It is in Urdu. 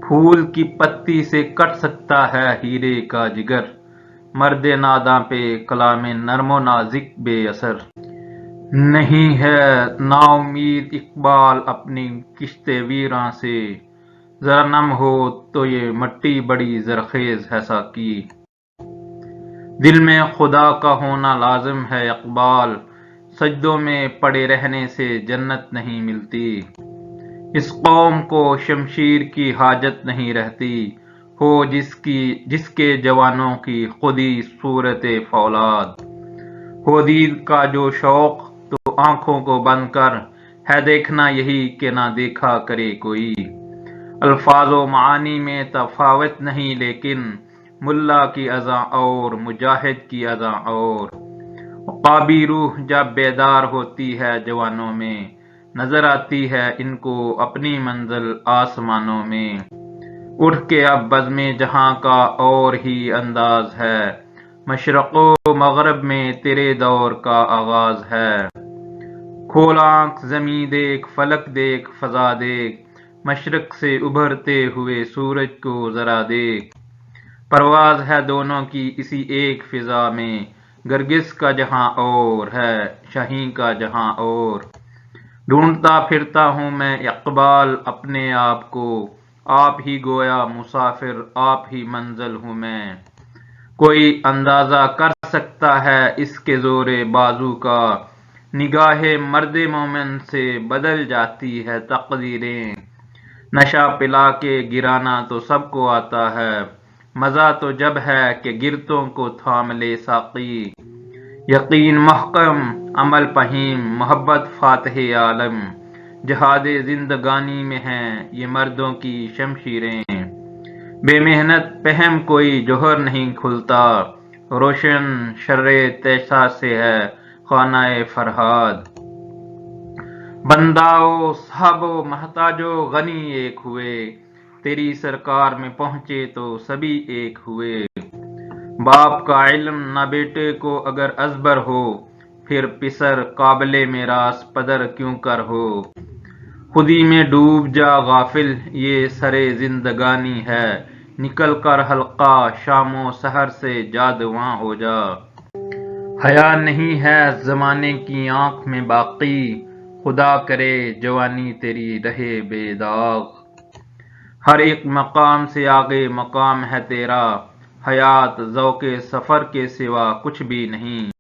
پھول کی پتی سے کٹ سکتا ہے ہیرے کا جگر، مرد ناداں پہ کلام نرم و نازک بے اثر۔ نہیں ہے نا امید اقبال اپنی کشت ویراں سے، ذرا نم ہو تو یہ مٹی بڑی زرخیز ہے ساقی۔ دل میں خدا کا ہونا لازم ہے اقبال، سجدوں میں پڑے رہنے سے جنت نہیں ملتی۔ اس قوم کو شمشیر کی حاجت نہیں رہتی، ہو جس کے جوانوں کی خودی صورت فولاد۔ ہو دید کا جو شوق تو آنکھوں کو بند کر، ہے دیکھنا یہی کہ نہ دیکھا کرے کوئی۔ الفاظ و معانی میں تفاوت نہیں لیکن، ملا کی اذاں اور مجاہد کی اذاں اور۔ عقابی روح جب بیدار ہوتی ہے جوانوں میں، نظر آتی ہے ان کو اپنی منزل آسمانوں میں۔ اٹھ کے اب بزم جہاں کا اور ہی انداز ہے، مشرق و مغرب میں تیرے دور کا آغاز ہے۔ کھول آنکھ زمیں دیکھ، فلک دیکھ، فضا دیکھ، مشرق سے ابھرتے ہوئے سورج کو ذرا دیکھ۔ پرواز ہے دونوں کی اسی ایک فضا میں، گرگس کا جہاں اور ہے، شاہین کا جہاں اور۔ ڈھونڈتا پھرتا ہوں میں اقبال اپنے آپ کو، آپ ہی گویا مسافر آپ ہی منزل ہوں میں۔ کوئی اندازہ کر سکتا ہے اس کے زور بازو کا، نگاہ مرد مومن سے بدل جاتی ہے تقدیریں۔ نشہ پلا کے گرانا تو سب کو آتا ہے، مزہ تو جب ہے کہ گرتوں کو تھام لے ساقی۔ یقین محکم عمل فہیم محبت فاتح عالم، جہاد زندگانی میں ہیں یہ مردوں کی شمشیریں۔ بے محنت پہم کوئی جوہر نہیں کھلتا، روشن شرِ تیسا سے ہے خانہ فرہاد۔ بندہ و صاحب و محتاج و غنی ایک ہوئے، تیری سرکار میں پہنچے تو سبھی ایک ہوئے۔ باپ کا علم نہ بیٹے کو اگر ازبر ہو، پھر پسر قابلِ میراث پدر کیوں کر ہو۔ خودی میں ڈوب جا غافل یہ سرِ زندگانی ہے، نکل کر حلقہ شام و سحر سے جادواں ہو جا۔ حیا نہیں ہے زمانے کی آنکھ میں باقی، خدا کرے جوانی تیری رہے بے داغ۔ ہر ایک مقام سے آگے مقام ہے تیرا، حیات ذوق سفر کے سوا کچھ بھی نہیں۔